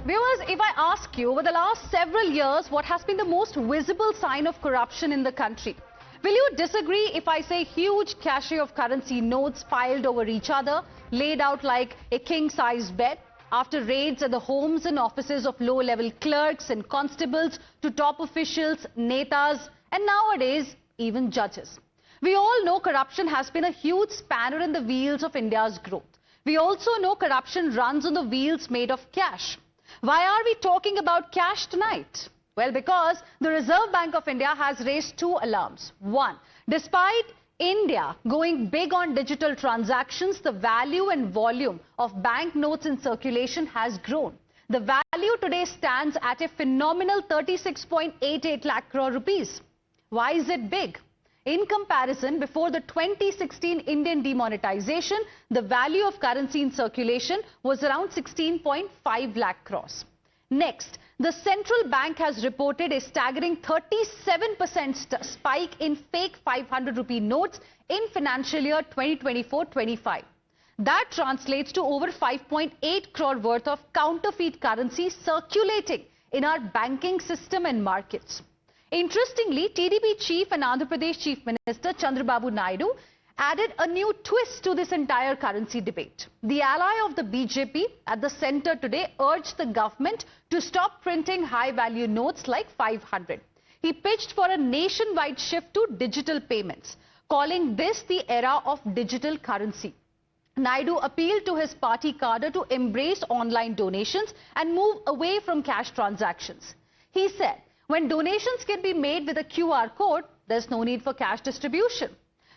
Viewers, if I ask you over the last several years what has been the most visible sign of corruption in the country, will you disagree if I say huge cache of currency notes piled over each other, laid out like a king-size bed, after raids at the homes and offices of low-level clerks and constables to top officials, netas, and nowadays even judges? We all know corruption has been a huge spanner in the wheels of India's growth. We also know corruption runs on the wheels made of cash. Why are we talking about cash tonight? Well, because the Reserve Bank of India has raised two alarms. One, despite India going big on digital transactions, the value and volume of banknotes in circulation has grown. The value today stands at a phenomenal 36.88 lakh crore rupees. Why is it big? In comparison, before the 2016 Indian demonetization, the value of currency in circulation was around 16.5 lakh crores. Next, the central bank has reported a staggering 37% spike in fake 500 rupee notes in financial year 2024-25. That translates to over 5.8 crore worth of counterfeit currency circulating in our banking system and markets. Interestingly, TDP chief and Andhra Pradesh Chief Minister Chandrababu Naidu added a new twist to this entire currency debate. The ally of the BJP at the centre today urged the government to stop printing high-value notes like 500. He pitched for a nationwide shift to digital payments, calling this the era of digital currency. Naidu appealed to his party cadre to embrace online donations and move away from cash transactions. He said, when donations can be made with a QR code, there's no need for cash distribution.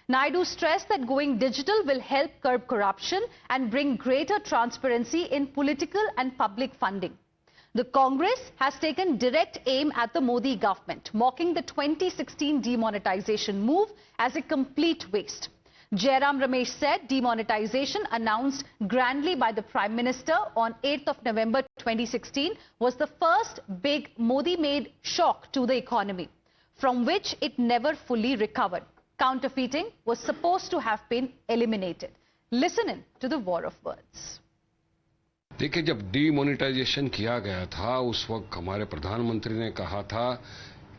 Naidu stressed that going digital will help curb corruption and bring greater transparency in political and public funding. The Congress has taken direct aim at the Modi government, mocking the 2016 demonetization move as a complete waste. Jairam Ramesh said demonetization announced grandly by the Prime Minister on 8th of November 2016 was the first big Modi-made shock to the economy, from which it never fully recovered. Counterfeiting was supposed to have been eliminated. Listen in to the war of words. देखिए, जब demonetisation किया गया था उस वक्त हमारे प्रधानमंत्री ने कहा था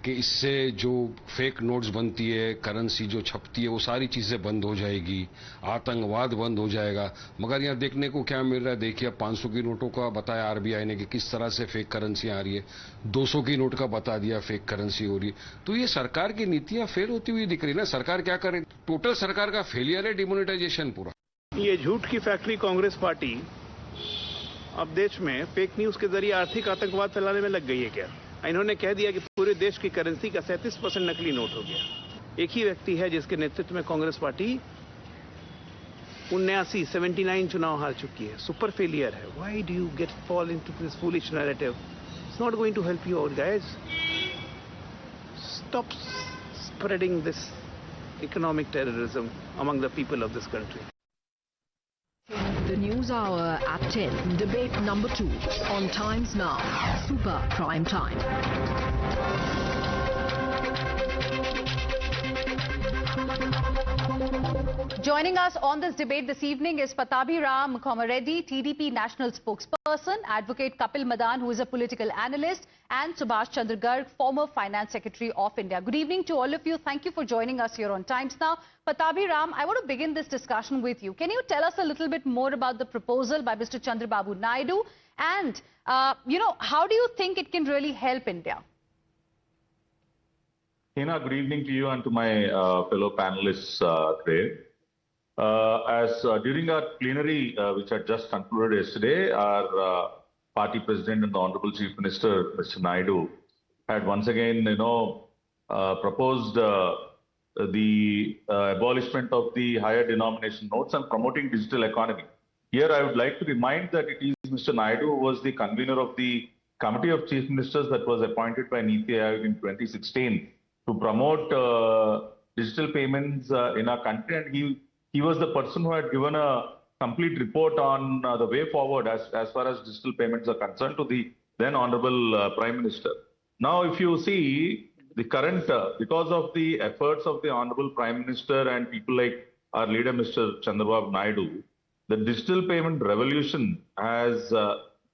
कि इससे जो फेक नोट्स बनती है, करेंसी जो छपती है, वो सारी चीजें बंद हो जाएगी, आतंकवाद बंद हो जाएगा। मगर यहाँ देखने को क्या मिल रहा है, देखिए 500 की नोटों का बताया आरबीआई ने कि किस तरह से फेक करेंसी आ रही है, 200 की नोट का बता दिया फेक करेंसी हो रही है। तो ये सरकार की नीतियां फेल होती हुई दिख रही है ना। सरकार क्या करे? टोटल सरकार का फेलियर है डिमोनेटाइजेशन पूरा। ये झूठ की फैक्ट्री कांग्रेस पार्टी अब देश में फेक न्यूज के जरिए आर्थिक आतंकवाद फैलाने में लग गई है क्या? इन्होंने कह दिया कि पूरे देश की करेंसी का 37% नकली नोट हो गया। एक ही व्यक्ति है जिसके नेतृत्व में कांग्रेस पार्टी 79 चुनाव हार चुकी है। सुपर फेलियर है। Why do you get fall into this foolish narrative? It's not going to help you out guys. Stop spreading this economic terrorism among the people of this country. The News Hour at 10, debate number 2, on Times Now, Super Prime Time. Joining us on this debate this evening is Pattabhi Ram Komareddy, TDP National Spokesperson, Advocate Kapil Madan, who is a political analyst, and Subhash Chandra Garg, former Finance Secretary of India. Good evening to all of you. Thank you for joining us here on Times Now. Pattabhi Ram, I want to begin this discussion with you. Can you tell us a little bit more about the proposal by Mr. Chandrababu Naidu and, how do you think it can really help India? Heena, good evening to you and to my fellow panelists today. During our plenary, which had just concluded yesterday, our party president and the Honorable Chief Minister, Mr. Naidu, had once again, proposed the abolishment of the higher denomination notes and promoting digital economy. Here, I would like to remind that it is Mr. Naidu who was the convener of the Committee of Chief Ministers that was appointed by Niti Aayog in 2016 to promote digital payments in our country, and he was the person who had given a complete report on the way forward as far as digital payments are concerned to the then Honorable Prime Minister. Now, if you see the current, because of the efforts of the Honorable Prime Minister and people like our leader, Mr. Chandrababu Naidu, the digital payment revolution has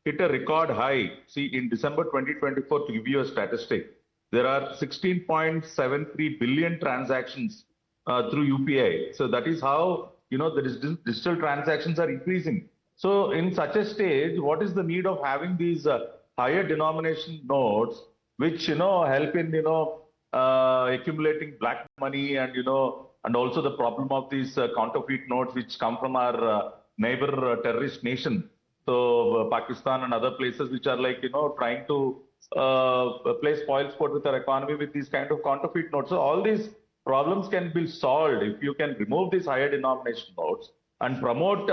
hit a record high. See, in December 2024, to give you a statistic, there are 16.73 billion transactions through UPI. So that is how, the digital transactions are increasing. So in such a stage, what is the need of having these higher denomination notes, which, help in, accumulating black money and, and also the problem of these counterfeit notes which come from our neighbor terrorist nation. So Pakistan and other places which are like, trying to play spoil sport with our economy with these kind of counterfeit notes. So all these problems can be solved if you can remove these higher denomination notes and promote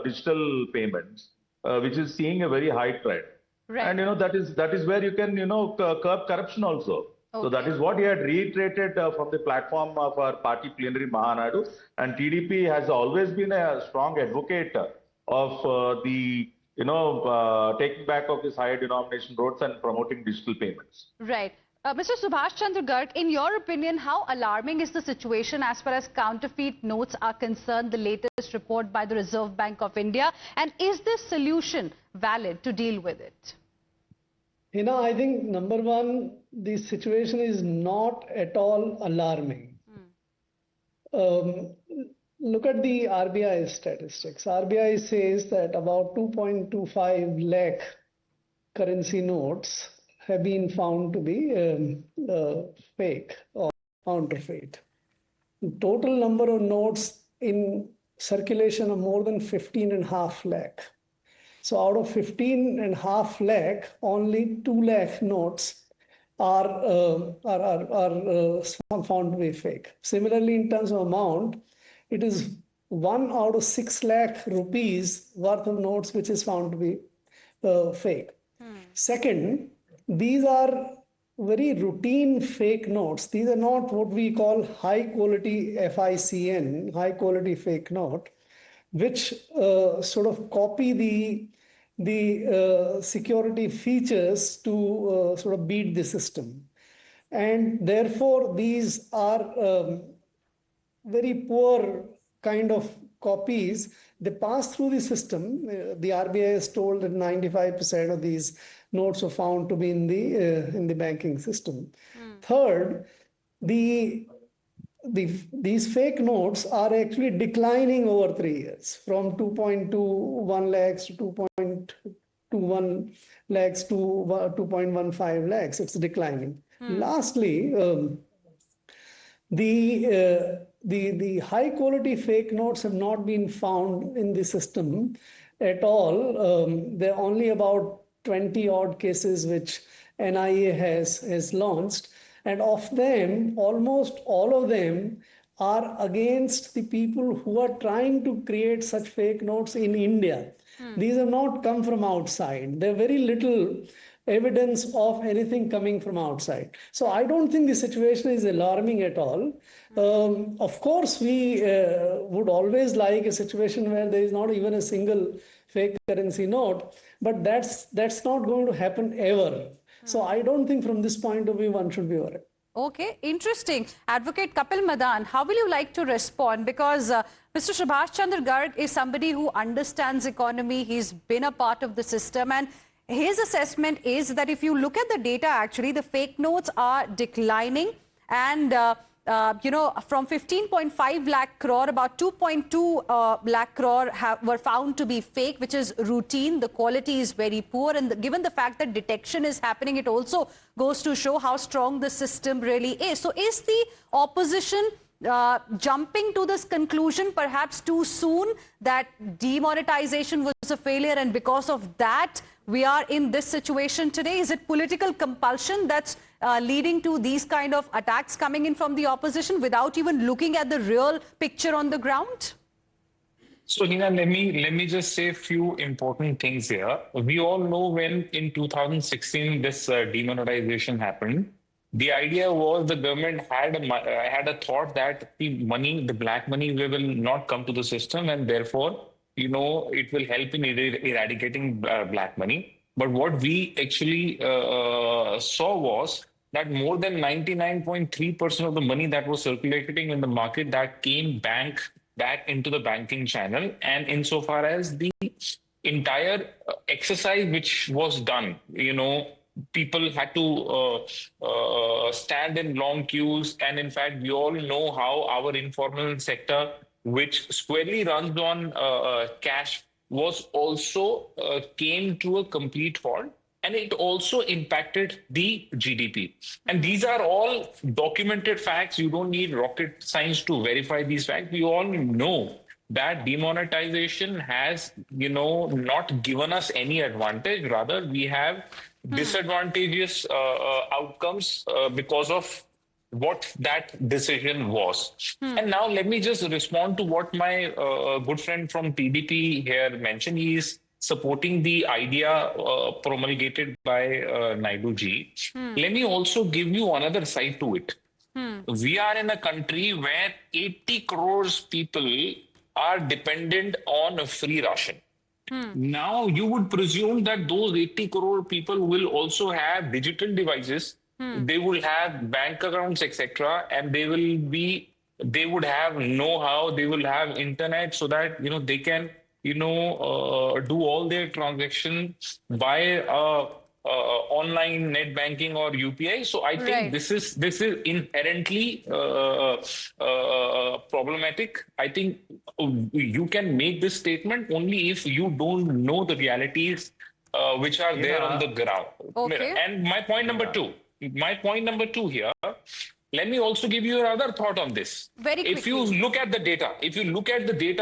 digital payments, which is seeing a very high trend. Right. And that is where you can curb corruption also. Okay. So that is what he had reiterated from the platform of our party plenary Mahanadu. And TDP has always been a strong advocate of the taking back of this higher denomination notes and promoting digital payments. Right. Mr. Subhash Chandra Garg, in your opinion, how alarming is the situation as far as counterfeit notes are concerned, the latest report by the Reserve Bank of India, and is this solution valid to deal with it? I think number one, the situation is not at all alarming. Look at the RBI statistics. RBI says that about 2.25 lakh currency notes have been found to be fake or counterfeit. The total number of notes in circulation are more than 15.5 lakh. So out of 15.5 lakh, only 2 lakh notes are found to be fake. Similarly, in terms of amount, it is 1 out of 6 lakh rupees worth of notes which is found to be fake. Second, these are very routine fake notes. These are not what we call high quality FICN, high quality fake note, which sort of copy the security features to sort of beat the system. And therefore, these are very poor kind of copies. They pass through the system. The RBI has told that 95% of these notes are found to be in the banking system. Third, these fake notes are actually declining over 3 years, from 2.21 lakhs to 2.21 lakhs to 2.15 lakhs. It's declining. Lastly, the high quality fake notes have not been found in the system at all. There are only about 20 odd cases which NIA has launched. And of them, almost all of them are against the people who are trying to create such fake notes in India. These have not come from outside. There are very little evidence of anything coming from outside. So I don't think the situation is alarming at all. Of course, we would always like a situation where there is not even a single fake currency note, but that's not going to happen ever. So I don't think from this point of view one should be worried. Okay, interesting. Advocate Kapil Madan, how will you like to respond? Because Mr. Subhash Chandra Garg is somebody who understands economy. He's been a part of the system, and his assessment is that if you look at the data, actually, the fake notes are declining, and from 15.5 lakh crore, about 2.2 lakh crore were found to be fake, which is routine. The quality is very poor. And given the fact that detection is happening, it also goes to show how strong the system really is. So is the opposition jumping to this conclusion perhaps too soon that demonetization was a failure, and because of that we are in this situation today? Is it political compulsion that's leading to these kind of attacks coming in from the opposition without even looking at the real picture on the ground? So, Heena, let me just say a few important things here. We all know when in 2016 this demonetization happened, the idea was the government had a thought that the black money will not come to the system, and therefore, it will help in eradicating black money. But what we actually saw was that more than 99.3% of the money that was circulating in the market that came back into the banking channel. And insofar as the entire exercise which was done, people had to stand in long queues. And in fact, we all know how our informal sector, which squarely runs on cash, was also came to a complete halt. And it also impacted the GDP. And these are all documented facts. You don't need rocket science to verify these facts. We all know that demonetization has, not given us any advantage. Rather, we have disadvantageous outcomes because of what that decision was. And now let me just respond to what my good friend from PDP here mentioned. He is supporting the idea promulgated by Naidu ji. Let me also give you another side to it. We are in a country where 80 crores people are dependent on a free ration. Now, you would presume that those 80 crore people will also have digital devices. They will have bank accounts, etc., and they would have know-how. They will have internet so that they can do all their transactions by online net banking or UPI. So I think this is inherently problematic. I think you can make this statement only if you don't know the realities which are there on the ground. Okay. And my point number two here, let me also give you another thought on this. Very quickly. If you look at the data,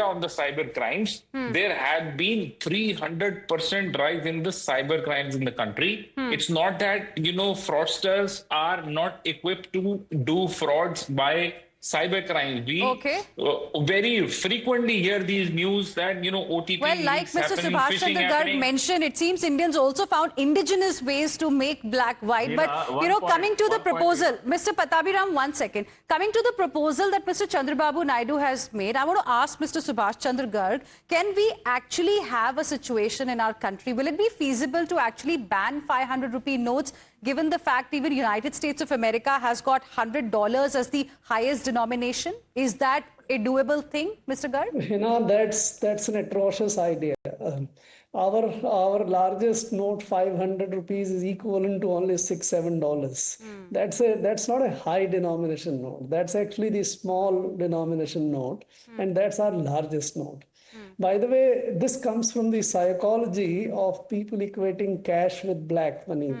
on the cyber crimes, there had been 300% rise in the cyber crimes in the country. It's not that, fraudsters are not equipped to do frauds by cyber crimes. We very frequently hear these news that, OTP Well, like Mr. Subhash Chandra Garg mentioned, it seems Indians also found indigenous ways to make black white. But, coming to the proposal, Mr. Pattabhiram, 1 second. Coming to the proposal that Mr. Chandrababu Naidu has made, I want to ask Mr. Subhash Chandra Garg, can we actually have a situation in our country? Will it be feasible to actually ban 500 rupee notes, given the fact even United States of America has got $100 as the highest denomination? Is that a doable thing, Mr. Garg? That's an atrocious idea. Our largest note, 500 rupees, is equivalent to only $6-7. That's not a high denomination note. That's actually the small denomination note, and that's our largest note. By the way, this comes from the psychology of people equating cash with black money.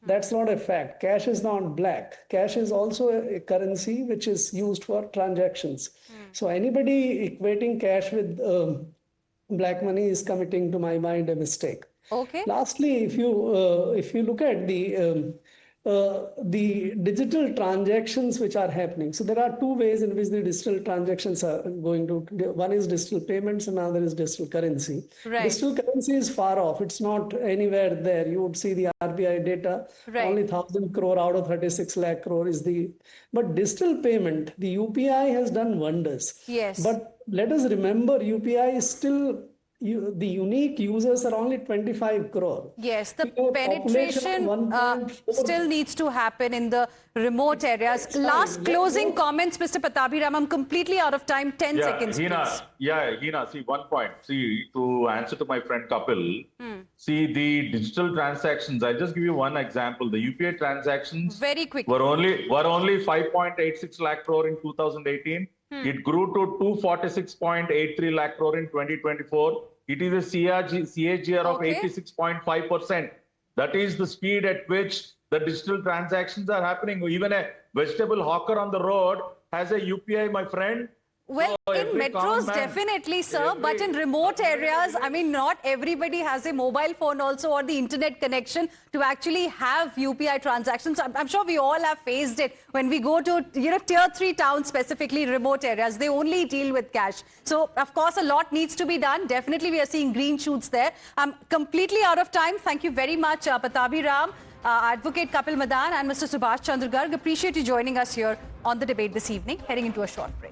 That's not a fact. Cash is not black. Cash is also a currency which is used for transactions. So anybody equating cash with black money is committing, to my mind, a mistake. Okay. Lastly, if you look at the digital transactions which are happening. So there are two ways in which the digital transactions are going to. One is digital payments and another is digital currency. Right. Digital currency is far off. It's not anywhere there. You would see the RBI data. Right. Only 1,000 crore out of 36 lakh crore is the. But digital payment, the UPI has done wonders. Yes. But let us remember, UPI is still. The unique users are only 25 crore. Yes, the penetration still needs to happen in the remote areas. Last closing comments, Mr. Pattabhiram. I'm completely out of time. 10 seconds, please. Heena, see, 1 point. See, to answer to my friend Kapil, see, the digital transactions, I'll just give you one example. The UPI transactions Very quickly. were only 5.86 lakh crore in 2018. It grew to 246.83 lakh crore in 2024. It is a CAGR of 86.5%. That is the speed at which the digital transactions are happening. Even a vegetable hawker on the road has a UPI, my friend. Well, in metros, definitely, sir. But in remote areas, I mean, not everybody has a mobile phone also or the internet connection to actually have UPI transactions. I'm sure we all have faced it when we go to, tier 3 towns, specifically remote areas. They only deal with cash. So, of course, a lot needs to be done. Definitely, we are seeing green shoots there. I'm completely out of time. Thank you very much, Pattabhiram, Advocate Kapil Madan and Mr. Subhash Chandra Garg. Appreciate you joining us here on the debate this evening. Heading into a short break.